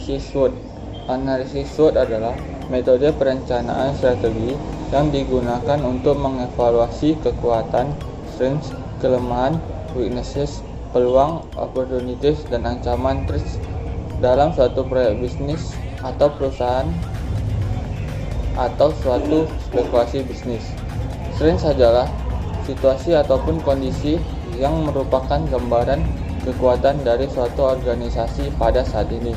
Analisis SWOT. Analisis SWOT adalah metode perencanaan strategi yang digunakan untuk mengevaluasi kekuatan, strengths, kelemahan, weaknesses, peluang, opportunities, dan ancaman threats dalam suatu proyek bisnis atau perusahaan atau suatu spekulasi bisnis. Strengths adalah situasi ataupun kondisi yang merupakan gambaran kekuatan dari suatu organisasi pada saat ini.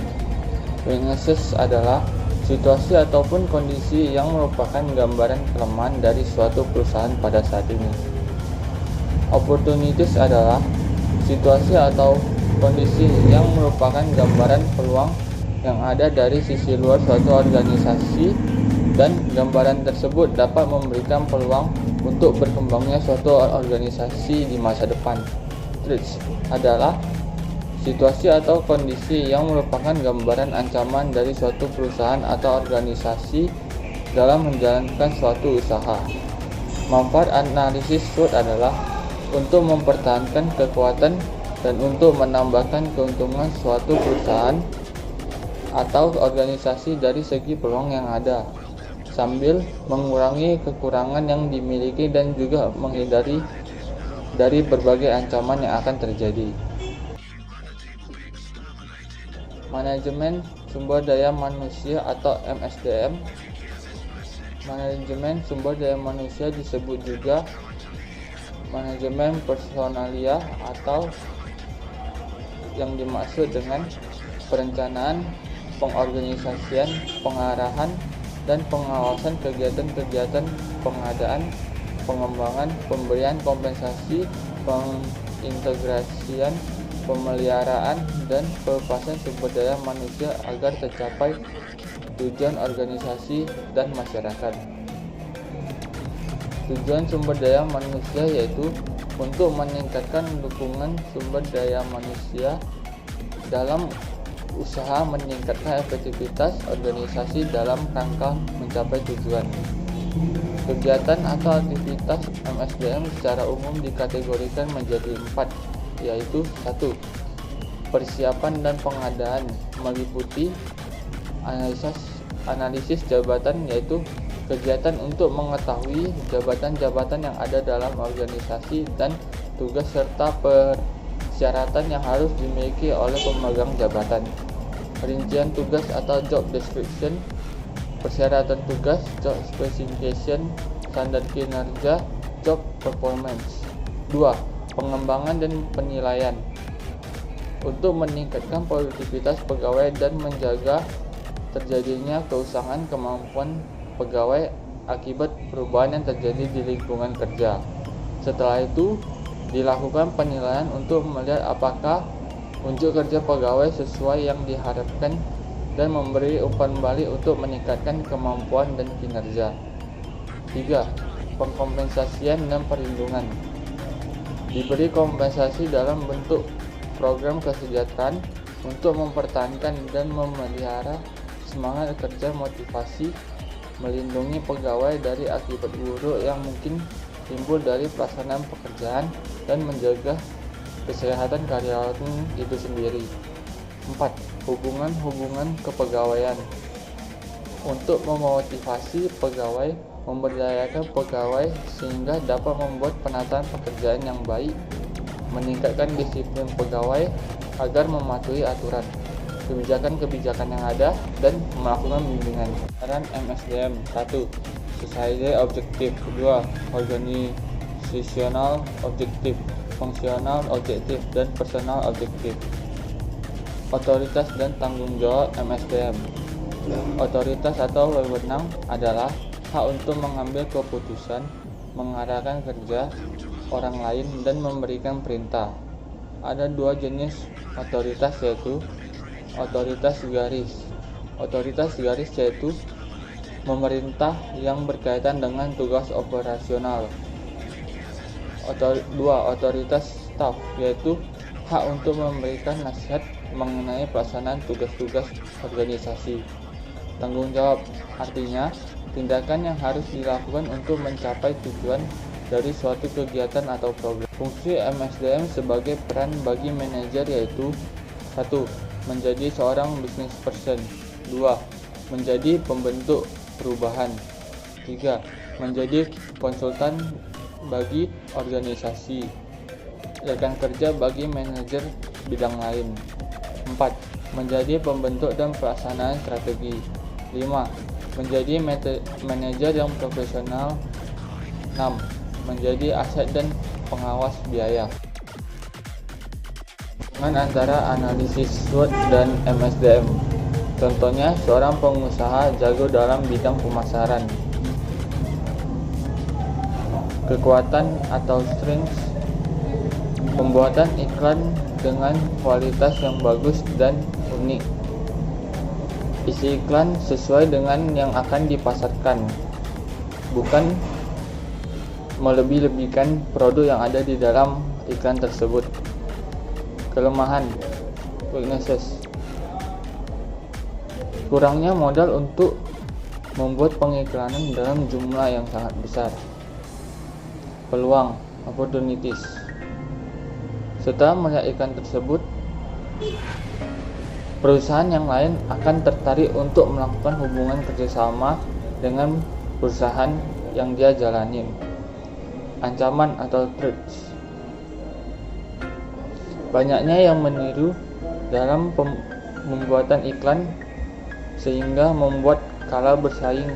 Weaknesses adalah situasi ataupun kondisi yang merupakan gambaran kelemahan dari suatu perusahaan pada saat ini. Opportunities adalah situasi atau kondisi yang merupakan gambaran peluang yang ada dari sisi luar suatu organisasi, dan gambaran tersebut dapat memberikan peluang untuk berkembangnya suatu organisasi di masa depan. Threats adalah situasi atau kondisi yang merupakan gambaran ancaman dari suatu perusahaan atau organisasi dalam menjalankan suatu usaha. Manfaat analisis SWOT adalah untuk mempertahankan kekuatan dan untuk menambahkan keuntungan suatu perusahaan atau organisasi dari segi peluang yang ada, sambil mengurangi kekurangan yang dimiliki dan juga menghindari dari berbagai ancaman yang akan terjadi. Manajemen sumber daya manusia atau MSDM. Manajemen sumber daya manusia disebut juga manajemen personalia, atau yang dimaksud dengan perencanaan, pengorganisasian, pengarahan, dan pengawasan kegiatan-kegiatan pengadaan, pengembangan, pemberian kompensasi, pengintegrasian, pemeliharaan, dan pelepasan sumber daya manusia agar tercapai tujuan organisasi dan masyarakat. Tujuan sumber daya manusia yaitu untuk meningkatkan dukungan sumber daya manusia dalam usaha meningkatkan efektivitas organisasi dalam rangka mencapai tujuan. Kegiatan atau aktivitas MSDM secara umum dikategorikan menjadi 4, yaitu 1. Persiapan dan pengadaan, meliputi analisis jabatan, yaitu kegiatan untuk mengetahui jabatan-jabatan yang ada dalam organisasi dan tugas serta persyaratan yang harus dimiliki oleh pemegang jabatan. Rincian tugas atau job description, persyaratan tugas, job specification, standar kinerja, job performance. 2. Pengembangan dan penilaian, untuk meningkatkan produktivitas pegawai dan menjaga terjadinya keusahaan kemampuan pegawai akibat perubahan yang terjadi di lingkungan kerja. Setelah itu, dilakukan penilaian untuk melihat apakah unjuk kerja pegawai sesuai yang diharapkan dan memberi umpan balik untuk meningkatkan kemampuan dan kinerja. 3. Pengkompensasian dan perlindungan, diberi kompensasi dalam bentuk program kesejahteraan untuk mempertahankan dan memelihara semangat kerja, motivasi, melindungi pegawai dari akibat buruk yang mungkin timbul dari pelaksanaan pekerjaan, dan menjaga kesehatan karyawan itu sendiri. 4. Hubungan kepegawaian, untuk memotivasi pegawai, memberdayakan pegawai sehingga dapat membuat penataan pekerjaan yang baik, meningkatkan disiplin pegawai agar mematuhi aturan, kebijakan-kebijakan yang ada, dan melakukan bimbingan. Saran MSDM: 1. Society objektif. 2. Organizational objektif, fungsional objektif, dan personal objektif. Otoritas dan tanggung jawab MSDM. Otoritas atau wewenang adalah hak untuk mengambil keputusan, mengarahkan kerja orang lain, dan memberikan perintah. Ada 2 jenis otoritas, yaitu otoritas garis. Otoritas garis yaitu memerintah yang berkaitan dengan tugas operasional. 2. Otoritas staf, yaitu hak untuk memberikan nasihat mengenai pelaksanaan tugas-tugas organisasi. Tanggung jawab artinya tindakan yang harus dilakukan untuk mencapai tujuan dari suatu kegiatan atau program. Fungsi MSDM sebagai peran bagi manajer yaitu: 1. menjadi seorang business person. 2. Menjadi pembentuk perubahan. 3. Menjadi konsultan bagi organisasi, rekan kerja bagi manajer bidang lain. 4. Menjadi pembentuk dan pelaksanaan strategi. 5. Menjadi manajer yang profesional. 6. Menjadi aset dan pengawas biaya. Dengan antara analisis SWOT dan MSDM. Contohnya, seorang pengusaha jago dalam bidang pemasaran. Kekuatan atau strengths, pembuatan iklan dengan kualitas yang bagus dan unik. Isi iklan sesuai dengan yang akan dipasarkan, bukan melebih-lebihkan produk yang ada di dalam iklan tersebut. Kelemahan, weaknesses, kurangnya modal untuk membuat pengiklanan dalam jumlah yang sangat besar. Peluang, opportunities. Setelah melihat iklan tersebut, perusahaan yang lain akan tertarik untuk melakukan hubungan kerjasama dengan perusahaan yang dia jalanin. Ancaman atau threats. Banyaknya yang meniru dalam pembuatan iklan sehingga membuat kalah bersaing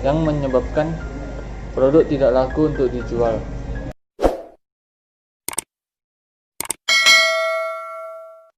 yang menyebabkan produk tidak laku untuk dijual.